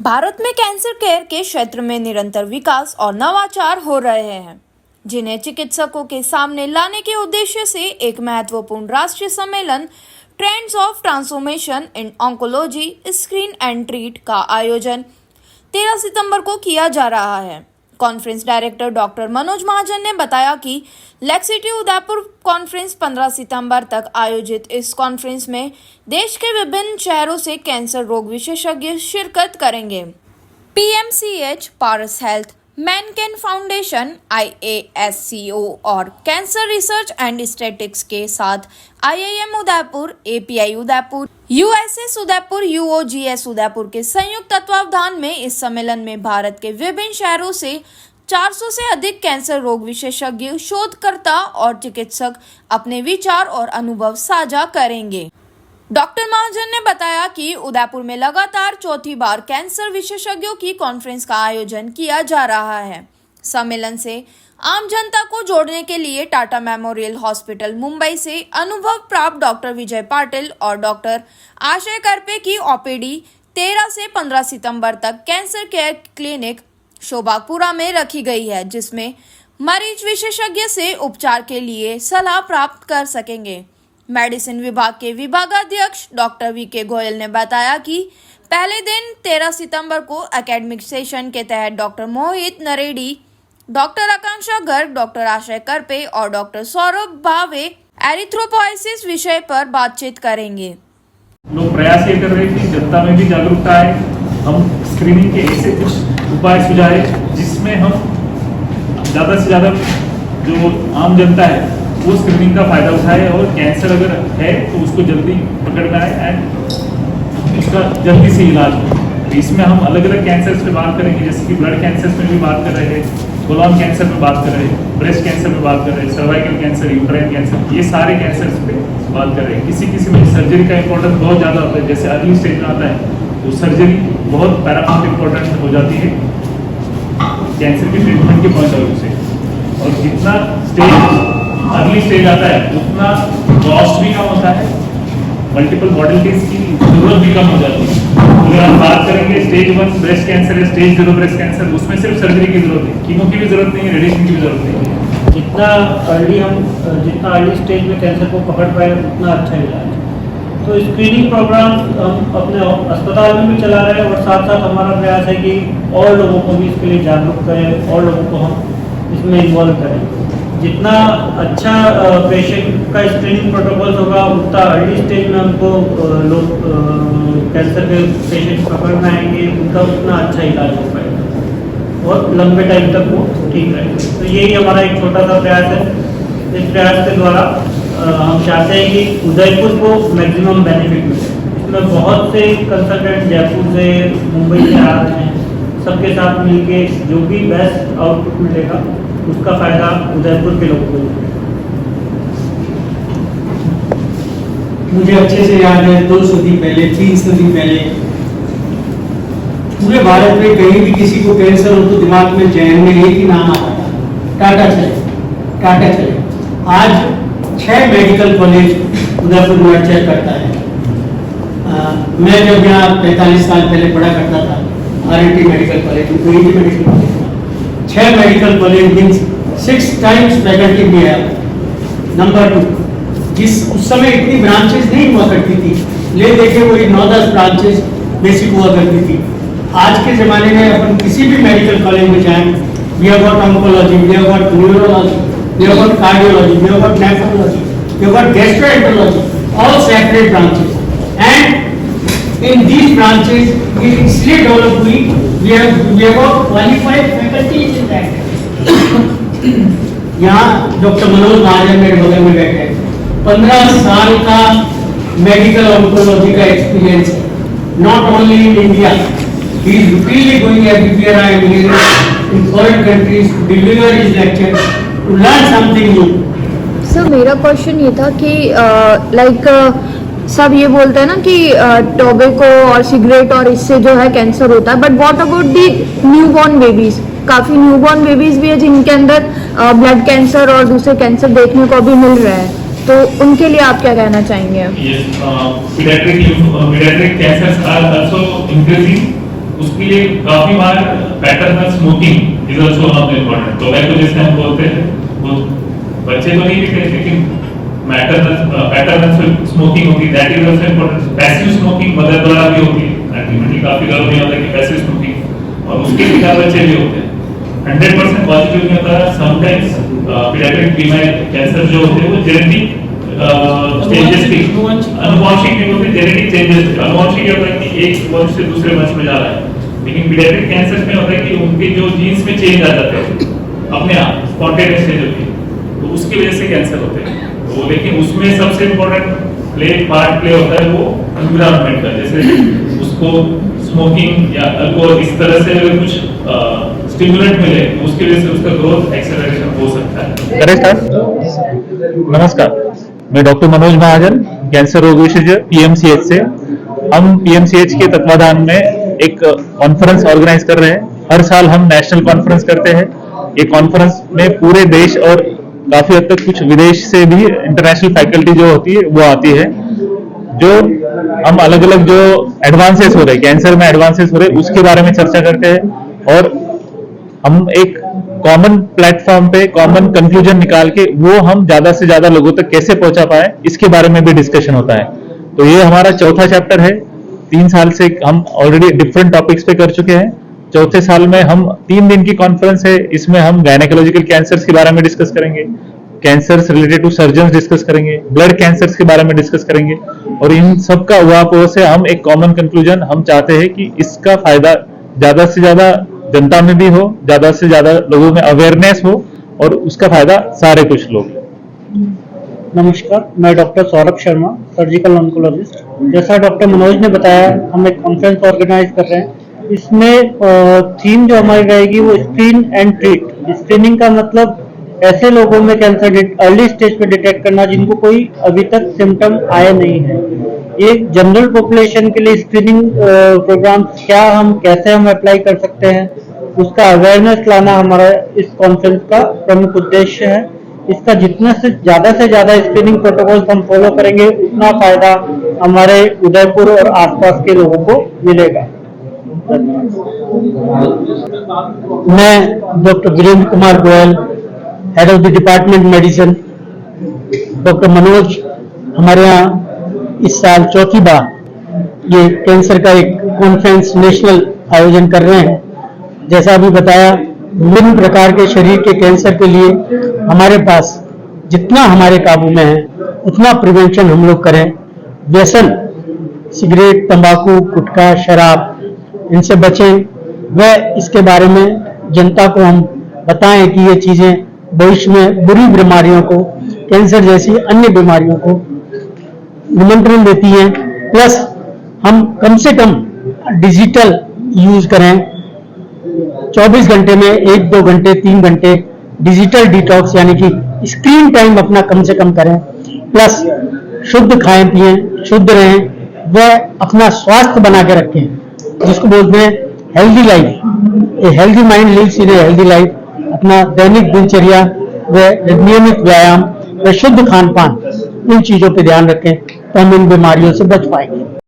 भारत में cancer care के क्षेत्र में निरंतर विकास और नवाचार हो रहे हैं, जिन्हें चिकित्सकों के सामने लाने के उद्देश्य से एक महत्वपूर्ण राष्ट्रीय सम्मेलन trends of transformation in oncology screen and treat का आयोजन 13 सितंबर को किया जा रहा है। कॉन्फ्रेंस डायरेक्टर डॉक्टर मनोज महाजन ने बताया कि लेक्सिटी उदयपुर कॉन्फ्रेंस 15 सितंबर तक आयोजित इस कॉन्फ्रेंस में देश के विभिन्न शहरों से कैंसर रोग विशेषज्ञ शिरकत करेंगे। पीएमसीएच, पारस हेल्थ, मैनकेन फाउंडेशन, IASCO और कैंसर रिसर्च एंड स्टैटिस्टिक्स के साथ IIM Udaipur, API Udaipur, USS Udaipur, UOGS Udaipur के संयुक्त तत्वावधान में इस सम्मेलन में भारत के विभिन्न शहरों से 400 से अधिक कैंसर रोग विशेषज्ञ, शोधकर्ता और चिकित्सक अपने विचार और अनुभव साझा करेंगे। डॉक्टर महाजन ने बताया कि उदयपुर में लगातार चौथी बार कैंसर विशेषज्ञों की कॉन्फ्रेंस का आयोजन किया जा रहा है। सम्मेलन से आम जनता को जोड़ने के लिए टाटा मेमोरियल हॉस्पिटल मुंबई से अनुभव प्राप्त डॉक्टर विजय पाटिल और डॉक्टर आशय करपे की OPD 13 से 15 सितंबर तक कैंसर केयर क्लिनिक शोभापुरा में रखी गई है, जिसमें मरीज विशेषज्ञ से उपचार के लिए सलाह प्राप्त कर सकेंगे। मेडिसिन विभाग के विभागाध्यक्ष डॉक्टर VK गोयल ने बताया कि पहले दिन 13 सितंबर को एकेडमिक सेशन के तहत डॉक्टर मोहित नरेडी, डॉक्टर आकांक्षा गर्ग, डॉक्टर आशय करपे और डॉक्टर सौरभ भावे एरिथ्रोपोइसिस विषय पर बातचीत करेंगे। लोग प्रयास ये कर रहे हैं कि जनता में भी जागरूकता आए, हम स्क्रीनिंग के ऐसे कुछ उपाय सुझाए जिसमें हम ज़्यादा से ज़्यादा जो आम जनता है वो स्क्रीनिंग का फायदा उठाए और कैंसर अगर है तो उसको जल्दी पकड़ में आए एंड उसका जल्दी से इलाज हो। इसमें हम अलग अलग कैंसर्स पे बात करेंगे, जैसे कि ब्लड कैंसर्स में भी बात कर रहे हैं, कोलोन कैंसर में बात कर रहे हैं, ब्रेस्ट कैंसर में बात कर रहे हैं, सर्वाइकल कैंसर, यूट्राइन कैंसर, ये सारे कैंसर्स पे बात कर रहे हैं। किसी में सर्जरी का इंपॉर्टेंस बहुत ज़्यादा होता है, जैसे अर्ली स्टेज में आता है तो सर्जरी बहुत पैरामाउंट इंपॉर्टेंट हो जाती है कैंसर के ट्रीटमेंट के पॉइंट ऑफ व्यू से। और जितना स्टेज अर्ली स्टेज आता है उतना कॉस्ट भी कम होता है, मल्टीपल मॉडलिटीज की जरूरत भी कम हो जाती है। अगर हम बात करेंगे स्टेज 1 ब्रेस्ट कैंसर है, स्टेज 0 ब्रेस्ट कैंसर, उसमें सिर्फ सर्जरी की जरूरत है, कीमो की भी जरूरत नहीं है, रेडिएशन की भी जरूरत नहीं है। जितना अर्ली स्टेज में कैंसर को पकड़ पाए उतना अच्छा इलाज है। तो स्क्रीनिंग प्रोग्राम हम अपने अस्पताल में भी चला रहे हैं और साथ साथ हमारा प्रयास है कि और लोगों को भी इसके लिए जागरूक करें और लोगों को हम इसमें इन्वॉल्व करें। जितना अच्छा पेशेंट का स्क्रीनिंग प्रोटोकॉल होगा उतना अर्ली स्टेज में हमको लोग कैंसर के पेशेंट पकड़ में आएंगे, उनका उतना अच्छा इलाज हो पाएगा और लंबे टाइम तक वो ठीक रहेगा। तो यही हमारा एक छोटा सा प्रयास है। इस प्रयास के द्वारा हम चाहते हैं कि उदयपुर को मैक्सिमम बेनिफिट मिले। इसमें बहुत से कंसल्टेंट जयपुर से, मुंबई से आ रहे हैं, सबके साथ मिलके जो भी बेस्ट आउटपुट मिलेगा उसका फायदा उदयपुर के लोगों को मिलेगा। मुझे अच्छे से याद है 2 सदी पहले, 3 सदी पहले पूरे भारत में कहीं भी किसी को कैंसर हो तो दिमाग में जहन में एक ही नाम आता था, टाटा चले। आज 6 मेडिकल कॉलेज उदयपुर नर्चर करता है। मैं जब यहाँ 45 साल पहले पढ़ा करता था RNT medical college, medical college 6 medical college means 6 times faculty भी है। नंबर 2, जिस उस समय इतनी ब्रांचेस नहीं हुआ करती थी, ले देखे वही 9-10 ब्रांचेस बेसिक हुआ करती थी। आज के ज़माने में अपन किसी भी मेडिकल कॉलेज में जाएं, we have got oncology, we have got neurology, we have got cardiology, we have got nephrology, we have got gastroenterology, all separate branches and in these branches we इसलिए डेवलप हुई, we have got qualified faculties in that। यहाँ doctor Manoj Mahajan मेरे बगल में बैठे हैं, 15 साल का मेडिकल ऑन्कोलॉजी का एक्सपीरियंस है, not only in India, he is repeatedly going everywhere I am hearing in foreign countries to deliver his lecture, to learn something new। Sir मेरा क्वेश्चन ये था कि सब ये बोलते हैं ना कि टोबैको और सिगरेट और इससे जो है कैंसर होता है, but what about the newborn babies? काफ़ी न्यूबॉर्न बेबीज भी है जिनके अंदर ब्लड कैंसर और दूसरे कैंसर देखने को भी मिल रहा है, तो उनके लिए आप क्या कहना चाहेंगे? Pediatric cancers are also increasing उसके लिए काफी बार paternal smoking is also one of the important. Tobacco जैसे हम बोलते हैं वो बच्चे तो नहीं पीते लेकिन पैटर्नल स्मोकिंग होती है, that is also important. Passive smoking mother द्वारा भी होती है, अल्टीमेटली काफी गर्व नहीं होता कि पैसिव स्मोकिंग, और उसके भी बच्चे भी होते हैं। 100% पॉजिटिव नहीं होता। समटाइम्स पीडियाट्रिक फीमेल कैंसर जो होते हैं वो जेनेटिक चेंजेस की अनुवांशिक नहीं होते, जेनेटिक चेंजेस। अनुवांशिक क्या होता है कि एक वंश से दूसरे वंश में जा रहा है, लेकिन पीडियाट्रिक कैंसर में होता है कि उनके जो जीन्स में चेंज आ जाते हैं अपने आप, स्पॉन्टेनियस चेंज होती है, तो उसकी वजह से कैंसर होते हैं। तो लेकिन उसमें सबसे इम्पोर्टेंट पार्ट प्ले होता है वो एनवायरनमेंट का, जैसे उसको स्मोकिंग या अल्कोहल इस तरह से अगर कुछ स्टिमुलेंट मिले तो उसकी वजह से उसका ग्रोथ एक्सेलरेशन हो सकता है। करें स्टार्ट। नमस्कार, मैं डॉक्टर मनोज महाजन, कैंसर रोग विशेषज्ञ पीएमसीएच से। हम पीएमसीएच के तत्वाधान में एक कॉन्फ्रेंस ऑर्गेनाइज कर रहे हैं। हर साल हम नेशनल कॉन्फ्रेंस करते हैं। ये कॉन्फ्रेंस में पूरे देश और काफी हद तक कुछ विदेश से भी इंटरनेशनल फैकल्टी जो होती है वो आती है, जो हम अलग अलग जो एडवांसेस हो रहे हैं, कैंसर में एडवांसेस हो रहे हैं, उसके बारे में चर्चा करते हैं और हम एक कॉमन प्लेटफॉर्म पे कॉमन कंक्लूजन निकाल के वो हम ज्यादा से ज्यादा लोगों तक कैसे पहुंचा पाए, इसके बारे में भी डिस्कशन होता है। तो ये हमारा चौथा चैप्टर है। 3 साल से हम ऑलरेडी डिफरेंट टॉपिक्स पे कर चुके हैं। चौथे साल में हम 3 दिन की कॉन्फ्रेंस है, इसमें हम गायनेकोलॉजिकल कैंसर्स के बारे में डिस्कस करेंगे, cancers related to surgeons discuss करेंगे, ब्लड कैंसर्स के बारे में डिस्कस करेंगे, और इन सब का उहापोह से हम एक कॉमन कंक्लूजन हम चाहते हैं कि इसका फायदा ज्यादा से ज्यादा जनता में भी हो, ज्यादा से ज्यादा लोगों में अवेयरनेस हो और उसका फायदा सारे कुछ लोग। नमस्कार, मैं doctor Saurabh Sharma, surgical oncologist. जैसा डॉक्टर मनोज ने बताया, हम एक कॉन्फ्रेंस ऑर्गेनाइज कर रहे हैं। इसमें थीम जो हमारी रहेगी वो स्क्रीन एंड ट्रीट। स्क्रीनिंग का मतलब ऐसे लोगों में कैंसर अर्ली स्टेज पे डिटेक्ट करना जिनको कोई अभी तक सिम्टम आए नहीं है। ये जनरल पॉपुलेशन के लिए स्क्रीनिंग प्रोग्राम क्या हम कैसे अप्लाई कर सकते हैं, उसका अवेयरनेस लाना हमारा इस कॉन्फ्रेंस का प्रमुख उद्देश्य है। इसका जितना से ज्यादा स्क्रीनिंग प्रोटोकॉल हम फॉलो करेंगे उतना फायदा हमारे उदयपुर और आसपास के लोगों को मिलेगा। मैं doctor Virendra Kumar Goyal, head of the department medicine. Doctor Manoj हमारे यहाँ इस साल चौथी बार ये कैंसर का एक कॉन्फ्रेंस नेशनल आयोजन कर रहे हैं। जैसा अभी बताया, विभिन्न प्रकार के शरीर के कैंसर के लिए हमारे पास जितना हमारे काबू में है उतना प्रिवेंशन हम लोग करें। व्यसन, सिगरेट, तंबाकू, गुटखा, शराब, इनसे बचें। वह इसके बारे में जनता को हम बताएं कि ये चीजें भविष्य में बुरी बीमारियों को, कैंसर जैसी अन्य बीमारियों को निमंत्रण देती हैं। प्लस हम कम से कम डिजिटल यूज करें। 24 घंटे में 1-2 घंटे 3 घंटे डिजिटल डिटॉक्स यानी कि स्क्रीन टाइम अपना कम से कम करें। प्लस शुद्ध खाएं पिएं, शुद्ध रहें, वह अपना स्वास्थ्य बना के रखें, जिसको बोलते हैं healthy life. A healthy mind lives in a healthy life. अपना दैनिक दिनचर्या व नियमित व्यायाम व शुद्ध खान पान, इन चीजों पे ध्यान रखें तो हम इन बीमारियों से बच पाएंगे।